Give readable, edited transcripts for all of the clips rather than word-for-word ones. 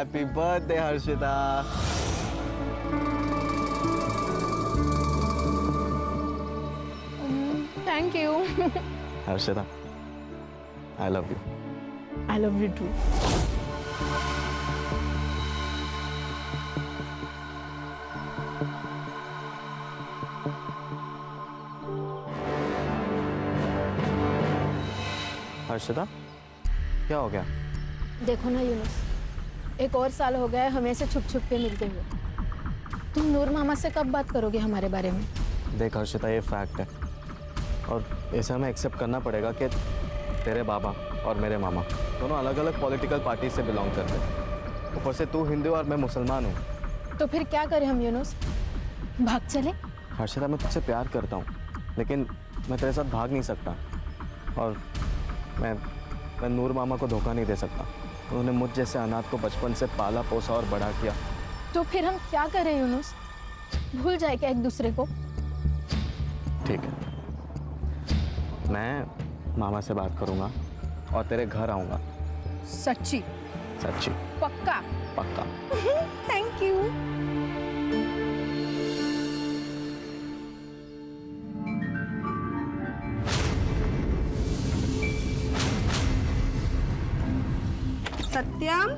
Happy birthday Harshita. Thank you. Harshita, I love you. I love you too. Harshita, क्या हो गया? देखो ना यूनुस, एक और साल हो गया है हमें ऐसे छुप छुप के मिलते हुए। तुम नूर मामा से कब बात करोगे हमारे बारे में? देख हर्षिता, ये फैक्ट है और इसे हमें एक्सेप्ट करना पड़ेगा कि तेरे बाबा और मेरे मामा दोनों अलग अलग पॉलिटिकल पार्टी से बिलोंग करते हैं। ऊपर से तू हिंदू और मैं मुसलमान हूँ। तो फिर क्या करें हम यूनुस? भाग चले? हर्षिता, मैं तुझसे प्यार करता हूँ लेकिन मैं तेरे साथ भाग नहीं सकता और मैं नूर मामा को धोखा नहीं दे सकता। उन्होंने मुझ जैसे अनाथ को बचपन से पाला पोसा और बड़ा किया। तो फिर हम क्या करें यूनुस? भूल जाए क्या एक दूसरे को? ठीक है, मैं मामा से बात करूंगा और तेरे घर आऊंगा। सच्ची? सच्ची? पक्का? पक्का। Thank you. सत्यम,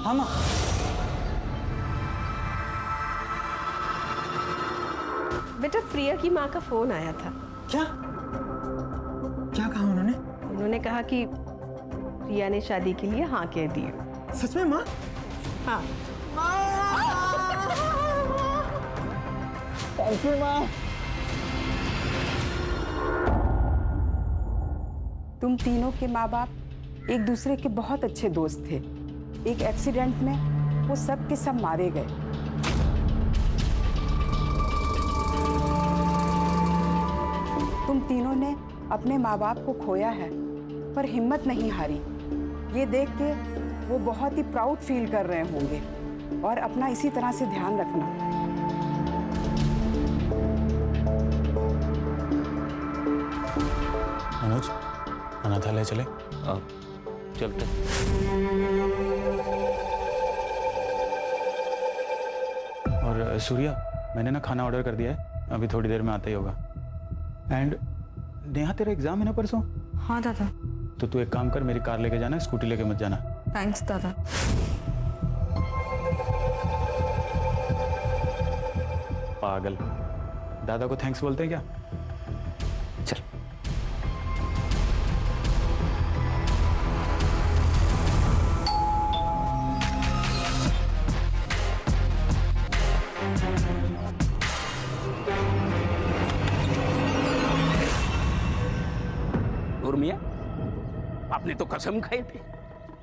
हाँ माँ। बेटा प्रिया की माँ का फोन आया था। क्या क्या कहा उन्होंने? उन्होंने कहा कि प्रिया ने शादी के लिए हाँ कह दी। सच में माँ? हाँ। थैंक यू माँ। तुम तीनों के माँ बाप एक दूसरे के बहुत अच्छे दोस्त थे। एक एक्सीडेंट में वो सब के सब मारे गए। तुम तीनों ने अपने माँ बाप को खोया है पर हिम्मत नहीं हारी। ये देख के वो बहुत ही प्राउड फील कर रहे होंगे और अपना इसी तरह से ध्यान रखना। मनोज, अनाथालय चले? चलते। और सूर्या, मैंने ना खाना ऑर्डर कर दिया है, अभी थोड़ी देर में आता ही होगा। एंड नेहा, तेरा एग्जाम है ना परसों? हाँ दादा। तो तू एक काम कर, मेरी कार लेके जाना, स्कूटी लेके मत जाना। थैंक्स दादा। पागल, दादा को थैंक्स बोलते हैं क्या? चल। नूर मियां, आपने तो कसम खाई थी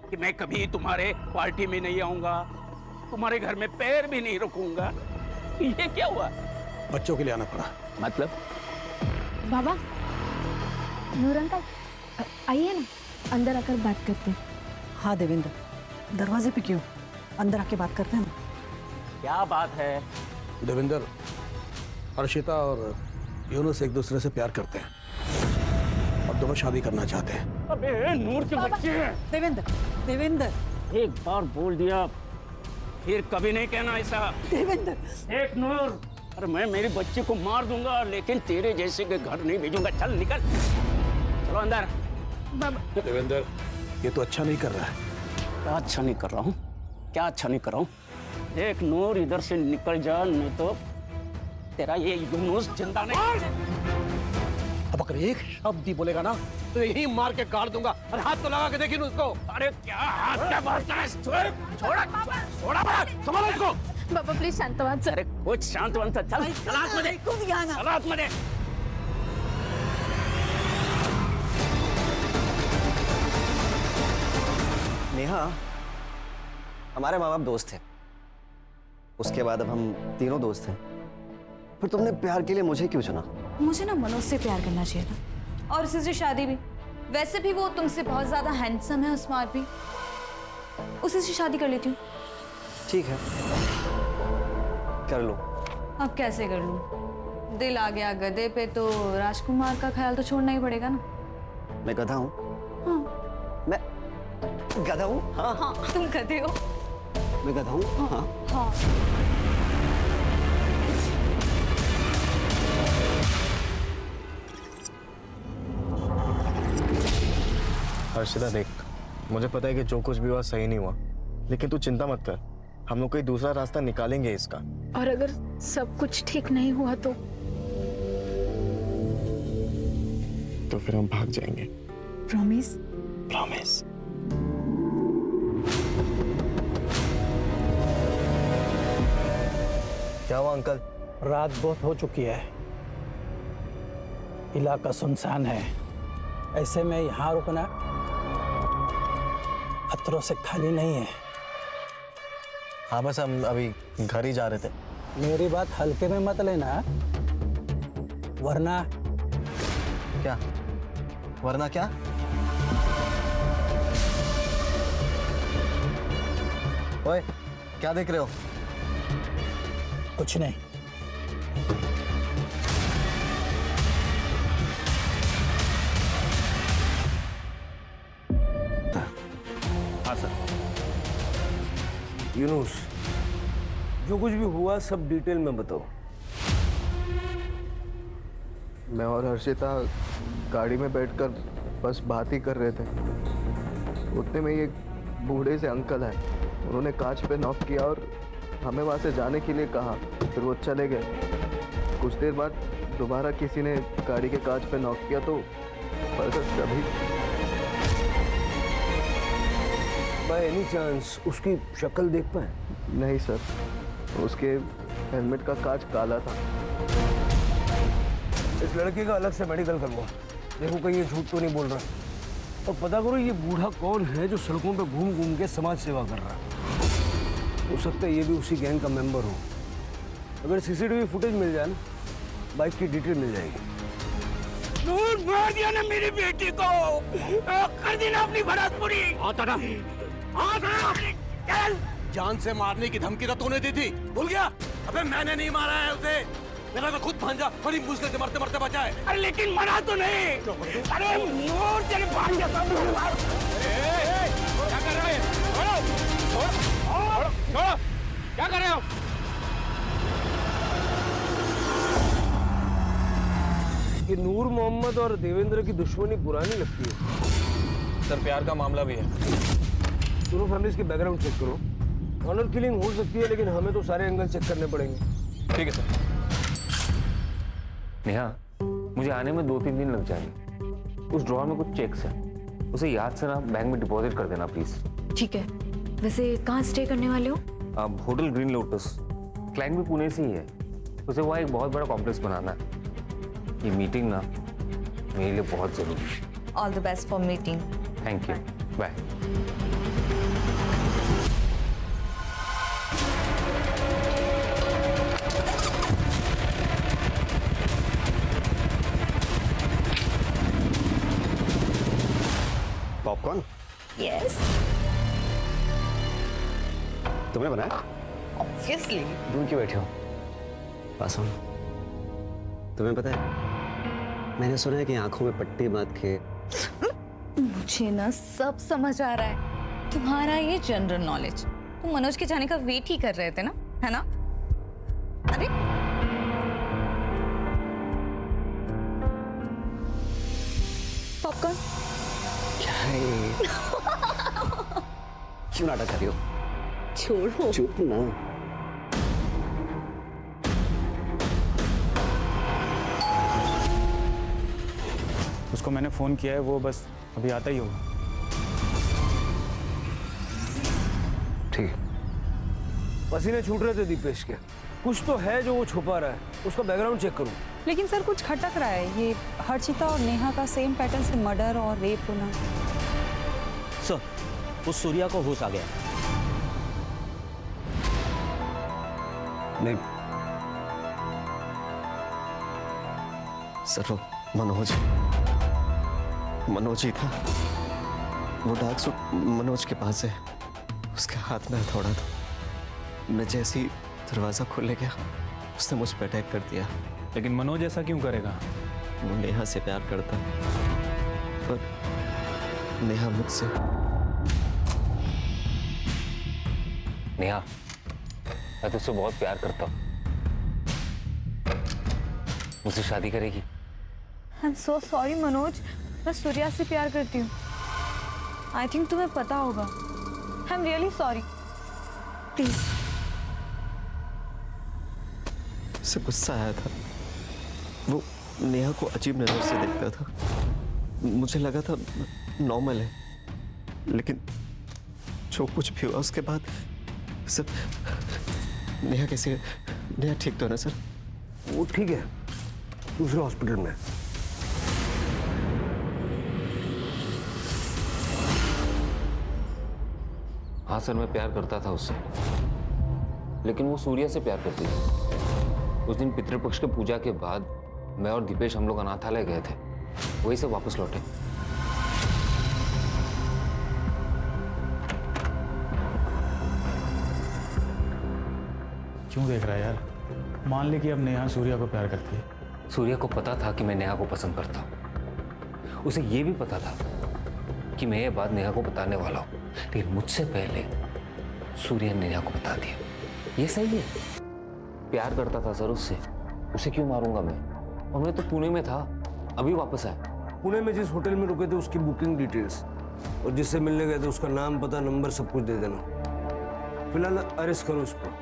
कि मैं कभी तुम्हारे पार्टी में नहीं आऊंगा, तुम्हारे घर में पैर भी नहीं रखूंगा। ये क्या हुआ? बच्चों के लिए आना पड़ा। मतलब? बाबा, नूर अंकल, आइए ना, अंदर आकर बात करते हैं। हाँ देवेंद्र, दरवाजे पे क्यों? अंदर आके बात करते हैं ना। क्या बात है? देवेंद्र, हर्षिता और यूनुस एक दूसरे से प्यार करते हैं और दोनों शादी करना चाहते हैं। अबे नूर के बच्चे हैं। देवेंद्र, देवेंद्र, एक बार बोल दिया फिर कभी नहीं कहना ऐसा। देवेंद्र। एक नूर, अरे मैं मेरे बच्चे को मार दूंगा लेकिन तेरे जैसे के घर नहीं भेजूंगा। चल निकल, चलो अंदर। बाबा। देवेंद्र, ये तो अच्छा नहीं कर रहा है। क्या अच्छा नहीं कर रहा हूँ? क्या अच्छा नहीं कर रहा हूँ? एक नूर, इधर से निकल जा नहीं तो तेरा ये यूनुस जिंदा नहीं। अब अगर एक शब्द भी बोलेगा ना तो यही मार के गाड़ दूंगा। और हाथ तो लगा के देखिए उसको। अरे क्या हाथ क्या मारता है? छोड़ा छोड़ा, संभालो इसको। बाबा प्लीज शांतवाद सर। अरे कुछ शांत वन सा चल। सलाद में दे, सलाद में दे। नेहा, हमारे माँ बाप दोस्त थे, उसके बाद अब हम तीनों दोस्त हैं। फिर तुमने प्यार के लिए मुझे क्यों चुना? मुझे ना मनोज से प्यार करना चाहिए था और उसी से शादी भी। वैसे भी वो तुमसे बहुत ज्यादा हैंडसम है और स्मार्ट भी। उसी से शादी कर लेती हूँ। ठीक है, कर लो। अब कैसे कर लूँ? दिल आ गया गधे पे तो राजकुमार का ख्याल तो छोड़ना ही पड़ेगा ना। मैं गधा हूँ? हाँ। मैं गधा हूँ? हाँ। हाँ तुम गधे हो। मैं गधा हूँ? हाँ हाँ हर्षिता देख, मुझे पता है कि जो कुछ भी हुआ सही नहीं हुआ, लेकिन तू चिंता मत कर, हम लोग कोई दूसरा रास्ता निकालेंगे इसका। और अगर सब कुछ ठीक नहीं हुआ तो फिर हम भाग जाएंगे। प्रॉमिस? प्रॉमिस। क्या हुआ अंकल? रात बहुत हो चुकी है, इलाका सुनसान है, ऐसे में यहाँ रुकना खतरों से खाली नहीं है। हाँ बस हम अभी घर ही जा रहे थे। मेरी बात हल्के में मत लेना, वरना क्या? वरना क्या? ओए, क्या देख रहे हो? कुछ नहीं। हाँ सर। यूनुस, जो कुछ भी हुआ सब डिटेल में बताओ। मैं और हर्षिता गाड़ी में बैठकर बस बात ही कर रहे थे, उतने में एक बूढ़े से अंकल आए। उन्होंने कांच पे नॉक किया और हमें वहाँ से जाने के लिए कहा, फिर वो चले गए। कुछ देर बाद दोबारा किसी ने गाड़ी के कांच पे नॉक किया तो कभी बाय एनी चांस उसकी शक्ल देख पाए? नहीं सर, उसके हेलमेट का कांच काला था। इस लड़के का अलग से मेडिकल करवाओ, देखो कहीं ये झूठ तो नहीं बोल रहा, और पता करो ये बूढ़ा कौन है जो सड़कों पे घूम घूम के समाज सेवा कर रहा है। हो सकता है ये भी उसी गैंग का मेंबर हो। अगर सीसीटीवी फुटेज मिल जाए ना, बाइक की डिटेल मिल जाएगी। नूर, मार दिया ना मेरी बेटी को, कर दी ना अपनी भड़ास पूरी। चल। जान से मारने की धमकी तो तूने दी थी, भूल गया? अबे मैंने नहीं मारा है उसे, मेरा तो खुद भांजा बड़ी मुश्किल से मरते मरते बचा है। अरे लेकिन मरा तो नहीं। अरे नूर, तेरे भांजा का क्या कर रहे हैं? छोड़ो, क्या कर रहे हो? ये नूर मोहम्मद और देवेंद्र की दुश्मनी पुरानी लगती है। सर प्यार का मामला भी है। दोनों फैमिलीज के बैकग्राउंड चेक करो। ऑनर किलिंग हो सकती है, लेकिन हमें तो सारे एंगल चेक करने पड़ेंगे। ठीक है सर। नेहा, मुझे आने में 2-3 दिन लग जाएंगे। उस ड्रॉअर में कुछ चेक्स है, उसे याद से ना बैंक में डिपॉजिट कर देना प्लीज। ठीक है। वैसे कहाँ स्टे करने वाले हो? अब होटल ग्रीन लोटस, क्लाइंट भी पुणे से ही है, उसे वहाँ एक बहुत बड़ा कॉम्प्लेक्स बनाना है। ये मीटिंग ना मेरे लिए बहुत जरूरी है। All the best for meeting. Thank you, bye. Popcorn yes, तुमने बनाया? ऑब्वियसली। दूर क्यों बैठे हो? पास ऑन। तुम्हें पता है, मैंने सुना है कि आंखों में पट्टी बांध के। मुझे ना सब समझ आ रहा है, तुम्हारा ये जनरल नॉलेज। तुम मनोज के जाने का वेट ही कर रहे थे ना, है ना? अरे पॉपकॉर्न क्या है? क्यों नाटक कर रही हो? छोड़ो। चुप ना। उसको मैंने फ़ोन किया है, वो बस अभी आता ही होगा। ठीक। पसीने छूट रहे थे दीपेश के, कुछ तो है जो वो छुपा रहा है, उसका बैकग्राउंड चेक करो। लेकिन सर कुछ खटक रहा है, ये हर्षिता और नेहा का सेम पैटर्न से मर्डर और रेप होना। सर, उस सूर्या को होश आ गया। नहीं सर, वो मनोज ही था। वो डार्क सूट मनोज के पास है, उसके हाथ में हथौड़ा था। मैं जैसे ही दरवाजा खोलने गया, उसने मुझ पर अटैक कर दिया। लेकिन मनोज ऐसा क्यों करेगा? वो नेहा से प्यार करता है, पर नेहा मुझसे। नेहा, मैं तुझसे बहुत प्यार करता हूँ। मुझसे शादी करेगी? I am so sorry Manoj, मैं सूर्या से प्यार करती हूँ। आई थिंक तुम्हें पता होगा। I am really sorry, please. उसे गुस्सा आया था, वो नेहा को अजीब नजर से देखता था। मुझे लगा था नॉर्मल है, लेकिन जो कुछ भी हुआ उसके बाद सर। नेहा कैसी है? नेहा ठीक तो है ना सर? वो ठीक है, दूसरे हॉस्पिटल में। हाँ सर, मैं प्यार करता था उससे, लेकिन वो सूर्या से प्यार करती थी। उस दिन पितृपक्ष के पूजा के बाद मैं और दीपेश हम लोग अनाथालय गए थे, वहीं से वापस लौटे। क्यों देख रहा है यार? मान ले कि अब नेहा सूर्या को प्यार करती है। सूर्या को पता था कि मैं नेहा को पसंद करता हूँ। उसे ये भी पता था कि मैं ये बात नेहा को बताने वाला हूँ, लेकिन मुझसे पहले सूर्या ने नेहा को बता दिया। ये सही है। प्यार करता था सर उससे, उसे क्यों मारूंगा मैं? और मैं तो पुणे में था, अभी वापस आया। पुणे में जिस होटल में रुके थे उसकी बुकिंग डिटेल्स और जिससे मिलने गए थे उसका नाम, पता, नंबर सब कुछ दे देना। फिलहाल अरेस्ट करो उसको।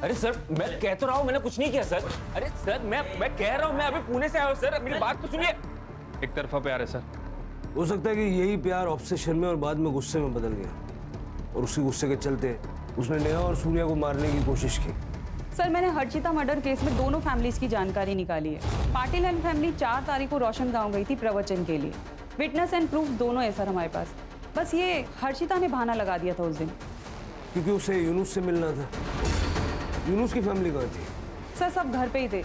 अरे सर, मैं कह तो रहा हूँ मैंने कुछ नहीं किया सर। अरे सर, मैं कह रहा हूँ मैं अभी पुणे से आया हूँ सर, मेरी बात तो सुनिए। एक तरफा प्यार है सर। हो सकता है कि यही प्यार ऑब्सेशन में और बाद में गुस्से में बदल गया, और उसी गुस्से के चलते उसने नेहा और सूर्या को मारने की कोशिश की। सर, मैंने हर्षिता मर्डर केस में दोनों फैमिलीज की जानकारी निकाली है। पाटिल एंड फैमिली 4 तारीख को रोशन गांव गई थी प्रवचन के लिए। विटनेस एंड प्रूफ दोनों है सर हमारे पास। बस ये हर्षिता ने बहाना लगा दिया था उस दिन, क्योंकि उसे यूनुस से मिलना था। यूनुस की फैमिली कहाँ थी? सर सब घर पे ही थे।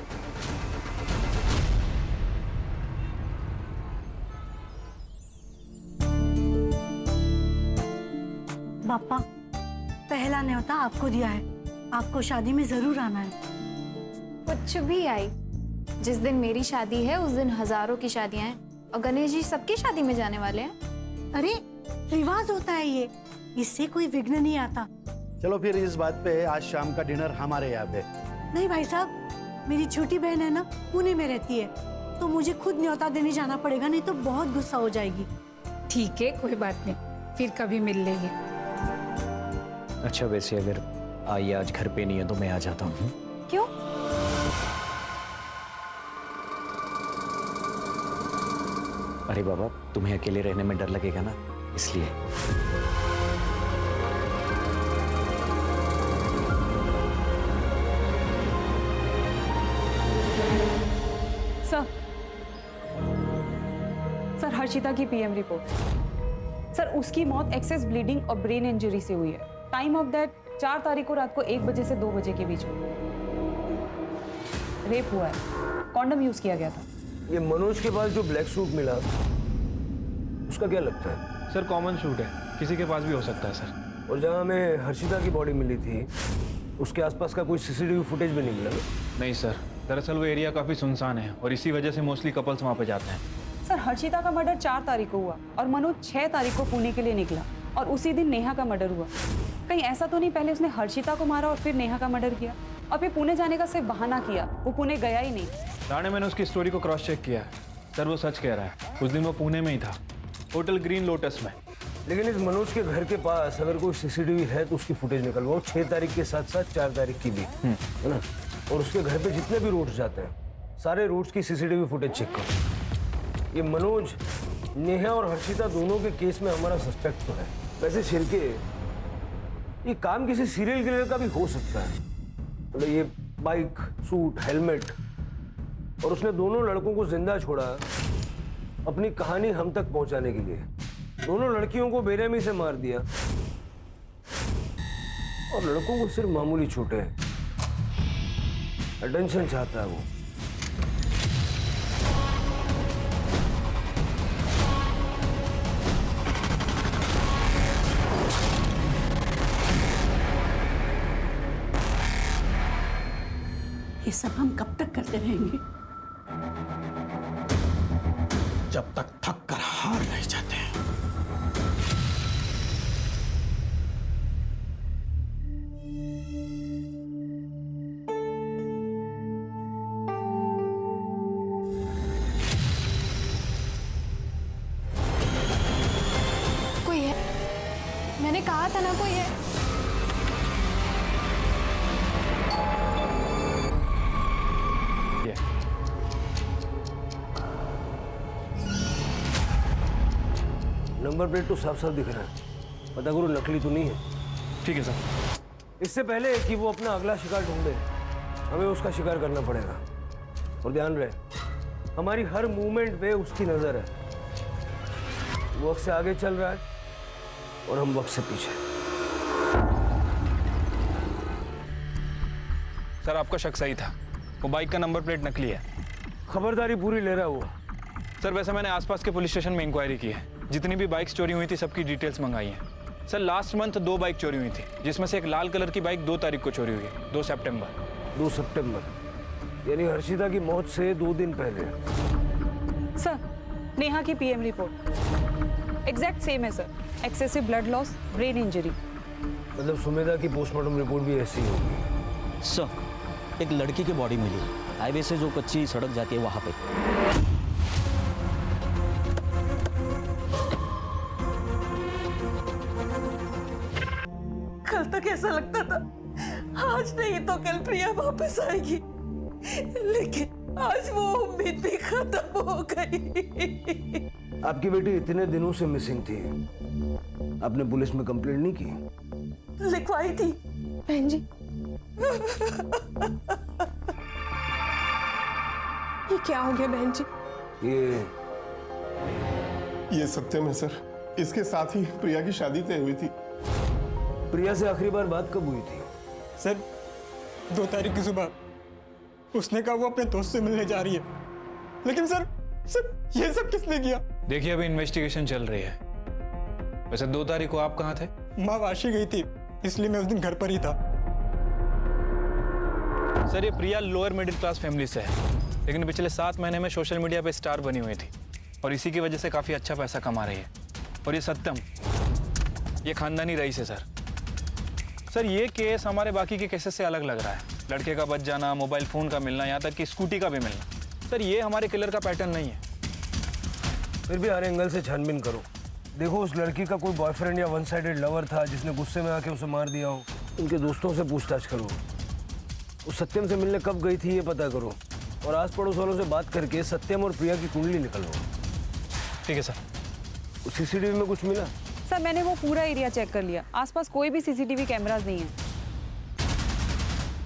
पापा, पहला न्योता आपको दिया है, आपको शादी में जरूर आना है। कुछ भी आई, जिस दिन मेरी शादी है उस दिन हजारों की शादियां हैं, और गणेश जी सबकी शादी में जाने वाले हैं। अरे रिवाज होता है ये, इससे कोई विघ्न नहीं आता। चलो फिर इस बात पे आज शाम का डिनर हमारे यहाँ पे। नहीं भाई साहब, मेरी छोटी बहन है ना, पुणे में रहती है, तो मुझे खुद न्योता देने जाना पड़ेगा, नहीं तो बहुत गुस्सा हो जाएगी। ठीक है, कोई बात नहीं, फिर कभी मिल लेंगे। अच्छा, वैसे अगर आई आज घर पे नहीं है तो मैं आ जाता हूँ। क्यों? अरे बाबा, तुम्हें अकेले रहने में डर लगेगा ना, इसलिए। सर हर्षिता की पीएम रिपोर्ट। सर उसकी मौत एक्सेस ब्लीडिंग और ब्रेन इंजरी से हुई है। टाइम ऑफ डेथ 4 तारीख को रात को 1 बजे से 2 बजे के बीच में। रेप हुआ है, कॉन्डम यूज किया गया था। ये मनोज के पास जो ब्लैक सूट मिला, उसका क्या लगता है? सर कॉमन सूट है, किसी के पास भी हो सकता है सर। और जहाँ हमें हर्षिता की बॉडी मिली थी, उसके आसपास का कोई सीसीटीवी फुटेज भी नहीं मिला ना? नहीं सर, दरअसल वो एरिया काफी सुनसान है और इसी वजह से मोस्टली कपल्स वहाँ पे जाते हैं। सर हर्षिता का मर्डर 4 तारीख को हुआ और मनोज 6 तारीख को पुणे के लिए निकला, और उसी दिन नेहा का मर्डर हुआ। कहीं ऐसा तो नहीं पहले उसने हर्षिता को मारा और फिर नेहा का मर्डर किया, और फिर पुणे जाने का सिर्फ बहाना किया, वो पुणे गया ही नहीं। राणे, मैंने उसकी स्टोरी को क्रॉस चेक किया है सर, वो सच कह रहा है। उस दिन वो पुणे में ही था, होटल ग्रीन लोटस में। लेकिन इस मनोज के घर के पास अगर कोई सीसीटीवी है तो उसकी फुटेज निकलवाओ, 6 तारीख के साथ साथ 4 तारीख की भी, है ना? और उसके घर पे जितने भी रूट्स जाते हैं, सारे रूट्स की सीसीटीवी फुटेज चेक करो। ये मनोज, नेहा और हर्षिता दोनों के केस में हमारा सस्पेक्ट तो है। वैसे छिलके, ये काम किसी सीरियल किलर का भी हो सकता है। मतलब ये बाइक, सूट, हेलमेट, और उसने दोनों लड़कों को जिंदा छोड़ा अपनी कहानी हम तक पहुंचाने के लिए। दोनों लड़कियों को बेरहमी से मार दिया और लड़कों को सिर्फ मामूली चोटें हैं। अटेंशन चाहता है वो। ये सब हम कब तक करते रहेंगे? जब तक थक कर हार नहीं जाते हैं। कहा था ना कोई है। नंबर प्लेट तो साफ साफ दिख रहा है, पता करो नकली तो नहीं है। ठीक है सर। इससे पहले कि वो अपना अगला शिकार ढूंढे, हमें उसका शिकार करना पड़ेगा। और ध्यान रहे, हमारी हर मूवमेंट पे उसकी नजर है। वो वक्त से आगे चल रहा है और हम वक्त से पीछे। सर आपका शक सही था, वो बाइक का नंबर प्लेट नकली है। खबरदारी पूरी ले रहा हुआ। सर वैसे मैंने आसपास के पुलिस स्टेशन में इंक्वायरी की है, जितनी भी बाइक्स चोरी हुई थी सबकी डिटेल्स मंगाई हैं। सर लास्ट मंथ 2 बाइक चोरी हुई थी, जिसमें से एक लाल कलर की बाइक 2 तारीख को चोरी हुई है, 2 सितंबर। 2 सितंबर यानी हर्षिता की मौत से 2 दिन पहले। सर नेहा की पीएम रिपोर्ट एग्जैक्ट सेम है sir. Excessive blood loss, brain injury. मतलब सुमेधा की पोस्टमार्टम रिपोर्ट भी ऐसी होगी। सर एक लड़की की बॉडी मिली हाईवे से जो कच्ची सड़क जाती है वहां पे। कल तक ऐसा लगता था आज नहीं तो कल प्रिया वापस आएगी, लेकिन आज वो उम्मीद भी खत्म हो गई। आपकी बेटी इतने दिनों से मिसिंग थी, आपने पुलिस में कंप्लेंट नहीं की? लिखवाई थी बहन जी। ये क्या हो गया बहन जी? ये सत्यम है सर, इसके साथ ही प्रिया की शादी तय हुई थी। प्रिया से आखिरी बार बात कब हुई थी? सर 2 तारीख की सुबह उसने कहा वो अपने दोस्त से मिलने जा रही है, लेकिन सर ये सब किसने किया? देखिए अभी इन्वेस्टिगेशन चल रही है। वैसे 2 तारीख को आप कहाँ थे? माँ वाशी गई थी, इसलिए मैं उस दिन घर पर ही था। सर ये प्रिया लोअर मिडिल क्लास फैमिली से है, लेकिन पिछले 7 महीने में सोशल मीडिया पे स्टार बनी हुई थी और इसी की वजह से काफी अच्छा पैसा कमा रही है। और ये सत्यम, ये खानदानी रईस है सर। सर ये केस हमारे बाकी के केसेस से अलग लग रहा है। लड़के का बच जाना, मोबाइल फोन का मिलना, यहाँ तक कि स्कूटी का भी मिलना। सर ये हमारे किलर का पैटर्न नहीं है। फिर भी हर एंगल से छानबीन करो। देखो उस लड़की का कोई बॉयफ्रेंड या वन साइडेड लवर था जिसने गुस्से में आके उसे मार दिया हो। उनके दोस्तों से पूछताछ करो। उस सत्यम से मिलने कब गई थी ये पता करो, और आस पड़ोस वालों से बात करके सत्यम और प्रिया की कुंडली निकलवाओ। ठीक है सर। उस सीसीटीवी में कुछ मिला? सर मैंने वो पूरा एरिया चेक कर लिया, आसपास कोई भी सीसीटीवी कैमरास नहीं है।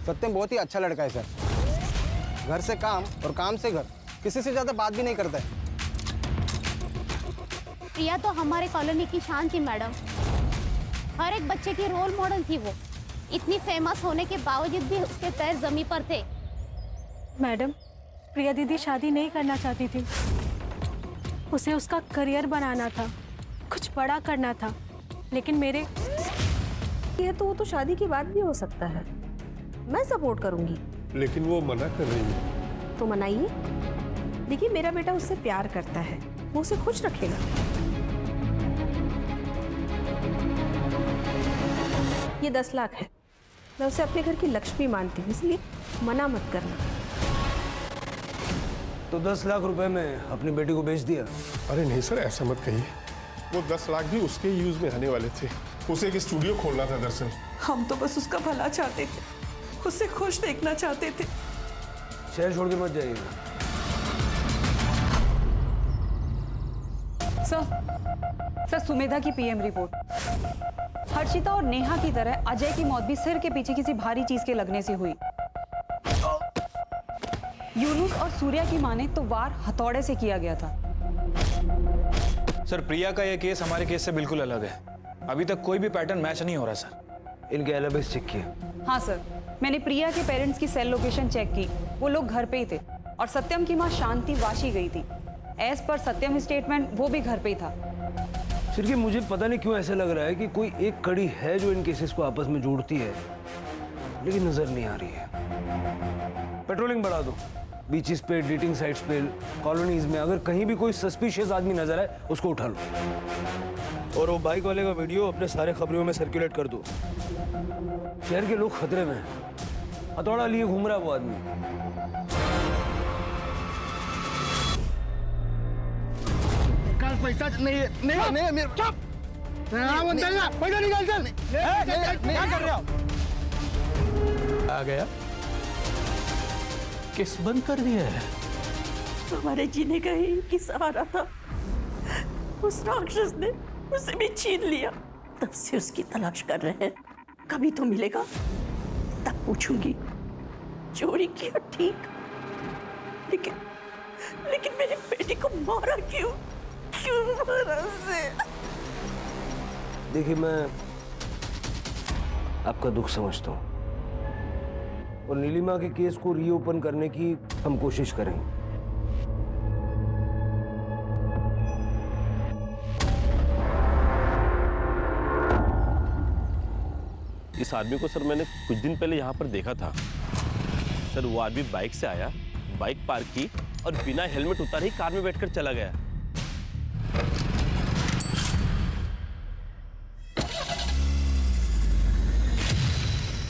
सत्यम बहुत ही अच्छा लड़का है सर, घर से काम और काम से घर, किसी से ज्यादा बात भी नहीं करता है। प्रिया तो हमारे कॉलोनी की शान थी मैडम, हर एक बच्चे की रोल मॉडल थी वो। इतनी फेमस होने के बावजूद भी उसके पैर जमीन पर थे। मैडम प्रिया दीदी शादी नहीं करना चाहती थी, उसे उसका करियर बनाना था, कुछ बड़ा करना था, लेकिन मेरे ये तो वो तो शादी की बात भी हो सकता है, मैं सपोर्ट करूंगी। लेकिन वो मना कर रही है। तो मनाइए। देखिए मेरा बेटा उससे प्यार करता है, वो उसे खुश रखेगा। ये 10 लाख है, मैं उसे अपने घर की लक्ष्मी मानती हूँ, इसलिए मना मत करना। तो 10 लाख रुपए में अपनी बेटी को बेच दिया? अरे नहीं सर, ऐसा मत कहिए। वो 10 लाख भी उसके यूज में आने वाले थे। उसे एक स्टूडियो खोलना था दरअसल। हम तो बस उसका भला चाहते थे, उसे खुश देखना चाहते थे। शहर छोड़ के मत जाइएगा। सर सुमेधा की पीएम रिपोर्ट। हर्षिता और नेहा की तरह अजय की मौत भी सिर के पीछे किसी भारी चीज के लगने से हुई। यूनुस और सूर्या की माने तो वार हथौड़े से किया गया था। सर प्रिया का यह केस हमारे केस से बिल्कुल अलग है, अभी तक कोई भी पैटर्न मैच नहीं हो रहा सर। इनके एलिबीज चेक किए? हाँ सर, मैंने प्रिया के पेरेंट्स की सेल लोकेशन चेक की, वो लोग घर पे ही थे, और सत्यम की माँ शांति वाशी गई थी। एज पर सत्यम स्टेटमेंट वो भी घर पे ही था। फिर कि मुझे पता नहीं क्यों ऐसा लग रहा है कि कोई एक कड़ी है जो इन केसेस को आपस में जोड़ती है, लेकिन नजर नहीं आ रही है। पेट्रोलिंग बढ़ा दो, बीचेस पे, डेटिंग साइट्स पे, कॉलोनीज में। अगर कहीं भी कोई सस्पिशियस आदमी नजर आए उसको उठा लो। और वो बाइक वाले का वीडियो अपने सारे खबरों में सर्कुलेट कर दो। शहर के लोग खतरे में हैं। हथौड़ा लिए घूम रहा है वो आदमी। पैसा नहीं मेरे पैसा निकाल चल। क्या कर रहे हो? आ गया, किस बंद कर दिया है? हमारे जीने का ही एक सहारा था, उस राक्षस ने उसे भी छीन लिया। तब से उसकी तलाश कर रहे हैं, कभी तो मिलेगा तब पूछूंगी चोरी किया ठीक, लेकिन मेरे बेटे को मारा क्यों मारा उसे? देखिए, मैं आपका दुख समझता हूँ और नीलिमा के केस को रीओपन करने की हम कोशिश करेंगे। इस आदमी को सर मैंने कुछ दिन पहले यहाँ पर देखा था सर। वो आदमी बाइक से आया, बाइक पार्क की और बिना हेलमेट उतारे ही कार में बैठकर चला गया।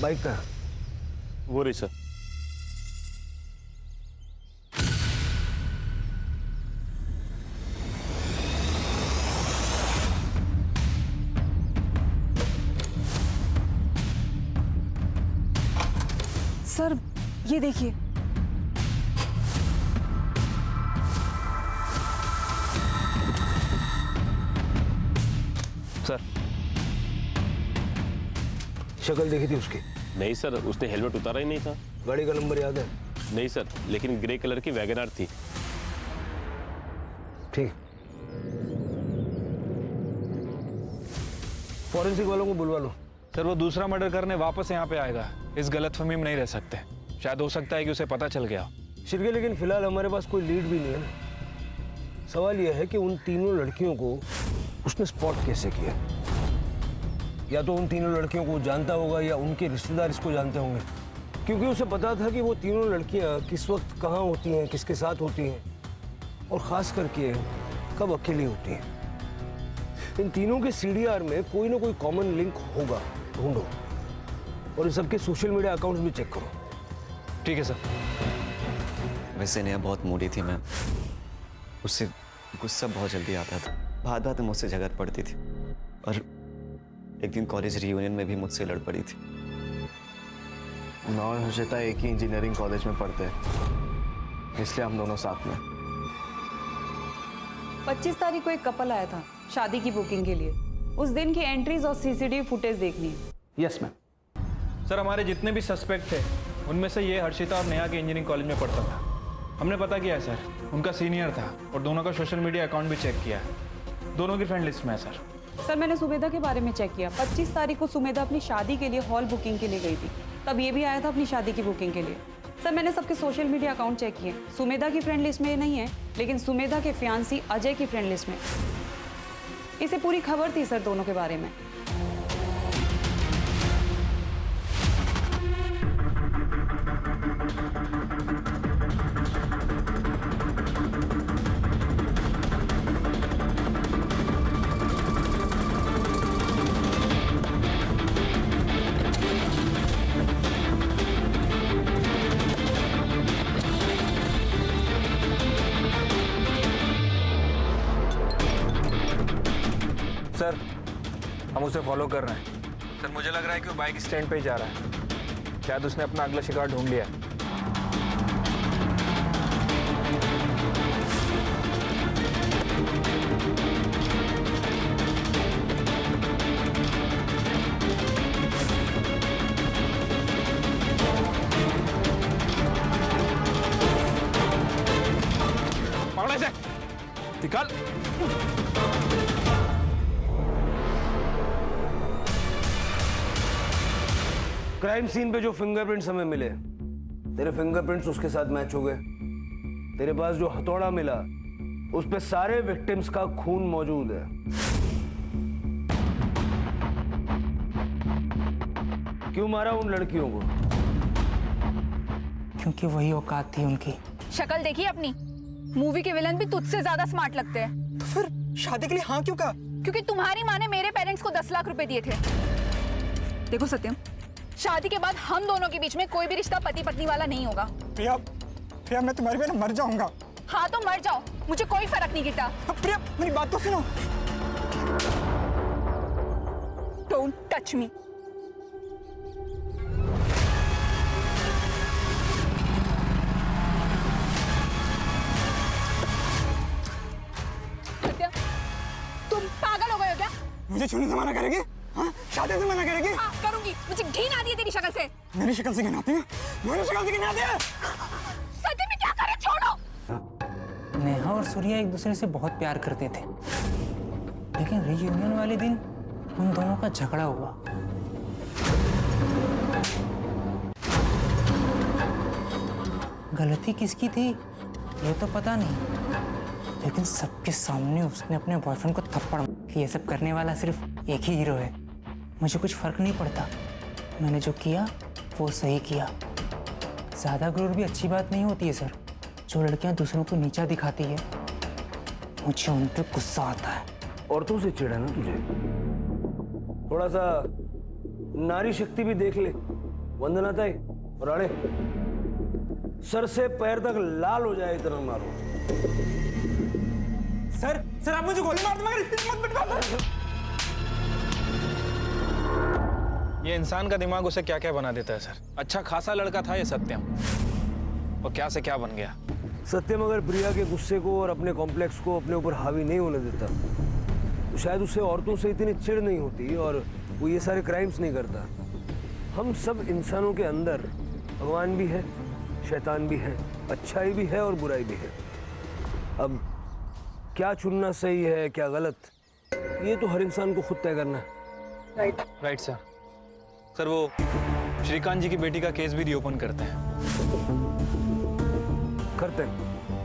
बाइक का वो रही सर। सर ये देखिए, सर शक्ल देखी थी उसकी? नहीं सर, उसने हेलमेट उतारा ही नहीं था। गाड़ी का नंबर याद है? नहीं सर, लेकिन ग्रे कलर की वैगनआर थी। ठीक, फॉरेंसिक वालों को बुलवा लो। सर वो दूसरा मर्डर करने वापस यहाँ पे आएगा, इस गलतफहमी में नहीं रह सकते। शायद हो सकता है कि उसे पता चल गया। शिरके, लेकिन फिलहाल हमारे पास कोई लीड भी नहीं है ना। सवाल यह है कि उन तीनों लड़कियों को उसने स्पॉट कैसे किया? या तो उन तीनों लड़कियों को जानता होगा या उनके रिश्तेदार इसको जानते होंगे, क्योंकि उसे पता था कि वो तीनों लड़कियां किस वक्त कहाँ होती हैं, किसके साथ होती हैं और ख़ास करके कब अकेली होती हैं। इन तीनों के सीडीआर में कोई ना कोई कॉमन लिंक होगा, ढूंढो और इन सबके सोशल मीडिया अकाउंट्स भी चेक करो। ठीक है सर। वैसे नेहा बहुत मूडी थी, मैं उससे गुस्सा बहुत जल्दी आता था, बात बात में मुझसे झगड़ पड़ती थी और एक दिन कॉलेज रियूनियन में भी मुझसे लड़ पड़ी थी। मैं और हर्षिता एक ही इंजीनियरिंग कॉलेज में पढ़ते हैं, इसलिए हम दोनों साथ में। 25 तारीख को एक कपल आया था शादी की बुकिंग के लिए। उस दिन की एंट्रीज और सीसीटीवी फुटेज देखनी है। Yes ma'am. सर हमारे जितने भी सस्पेक्ट थे उनमें से ये हर्षिता और नेहा के इंजीनियरिंग कॉलेज में पढ़ता था। हमने पता किया है सर, उनका सीनियर था और दोनों का सोशल मीडिया अकाउंट भी चेक किया है। दोनों की फ्रेंड लिस्ट में है सर। सर मैंने सुमेधा के बारे में चेक किया। 25 तारीख को सुमेधा अपनी शादी के लिए हॉल बुकिंग के लिए गई थी, तब ये भी आया था अपनी शादी की बुकिंग के लिए। सर मैंने सबके सोशल मीडिया अकाउंट चेक किए, सुमेधा की फ्रेंड लिस्ट में ये नहीं है, लेकिन सुमेधा के फियांसी अजय की फ्रेंड लिस्ट में। इसे पूरी खबर थी सर दोनों के बारे में। सर हम उसे फॉलो कर रहे हैं। सर मुझे लग रहा है कि वो बाइक स्टैंड पे ही जा रहा है, शायद उसने अपना अगला शिकार ढूंढ लिया है। पकड़ो इसे, निकाल। क्राइम सीन पे जो फिंगरप्रिंट्स हमें मिले, तेरे फिंगरप्रिंट्स उसके साथ मैच हो गए। तेरे पास जो हथौड़ा मिला उस पे सारे विक्टिम्स का खून मौजूद है। क्यों मारा उन लड़कियों को? क्योंकि वही औकात थी उनकी। शक्ल देखी अपनी? मूवी के विलन भी तुझसे ज्यादा स्मार्ट लगते हैं। तो फिर शादी के लिए हाँ क्यों कहा? क्योंकि तुम्हारी माँ ने मेरे पेरेंट्स को 10 लाख रुपए दिए थे। देखो सत्यम, शादी के बाद हम दोनों के बीच में कोई भी रिश्ता पति पत्नी वाला नहीं होगा। प्रिया, प्रिया मैं तुम्हारी बिना मर जाऊंगा। हाँ तो मर जाओ, मुझे कोई फर्क नहीं गिरता। प्रिया मेरी बात तो सुनो। Don't touch me. तुम पागल हो गए हो क्या? मुझे छूने से मना करेगी? हाँ? शादी से मना करेगी? हाँ, करूंगी। मुझे घिन आती है तेरी शक्ल से। मेरी शक्ल से घिन आती है? मेरी शक्ल से घिन आती है? सती में क्या करे, छोड़ो। नेहा और सूर्या एक दूसरे से बहुत प्यार करते थे, लेकिन रीयूनियन वाले दिन उन दोनों का झगड़ा हुआ। गलती किसकी थी ये तो पता नहीं, लेकिन सबके सामने उसने अपने बॉयफ्रेंड को थप्पड़ कि ये सब करने वाला सिर्फ एक ही हीरो है। मुझे कुछ फर्क नहीं पड़ता, मैंने जो किया वो सही किया। ज़्यादा गुरूर भी अच्छी बात नहीं होती है सर। जो लड़कियां दूसरों को नीचा दिखाती है, मुझे उन पर गुस्सा आता है। औरतों से चिढ़ है ना तुझे? थोड़ा सा नारी शक्ति भी देख ले। वंदना ताई और अड़े, सर से पैर तक लाल हो जाए इतना मारो। सर आप मुझे गोली मार दो, मगर इतनी मत पिटवा। ये इंसान का दिमाग उसे क्या क्या बना देता है सर। अच्छा खासा लड़का था ये सत्यम, और क्या से क्या बन गया। सत्यम अगर प्रिया के गुस्से को और अपने कॉम्प्लेक्स को अपने ऊपर हावी नहीं होने देता तो शायद उससे औरतों से इतनी चिढ़ नहीं होती और वो ये सारे क्राइम्स नहीं करता। हम सब इंसानों के अंदर भगवान भी है, शैतान भी है, अच्छाई भी है और बुराई भी है। अब क्या चुनना सही है क्या गलत, ये तो हर इंसान को खुद तय करना है। Right sir. सर वो श्रीकांत जी की बेटी का केस भी रीओपन करते हैं। करते हैं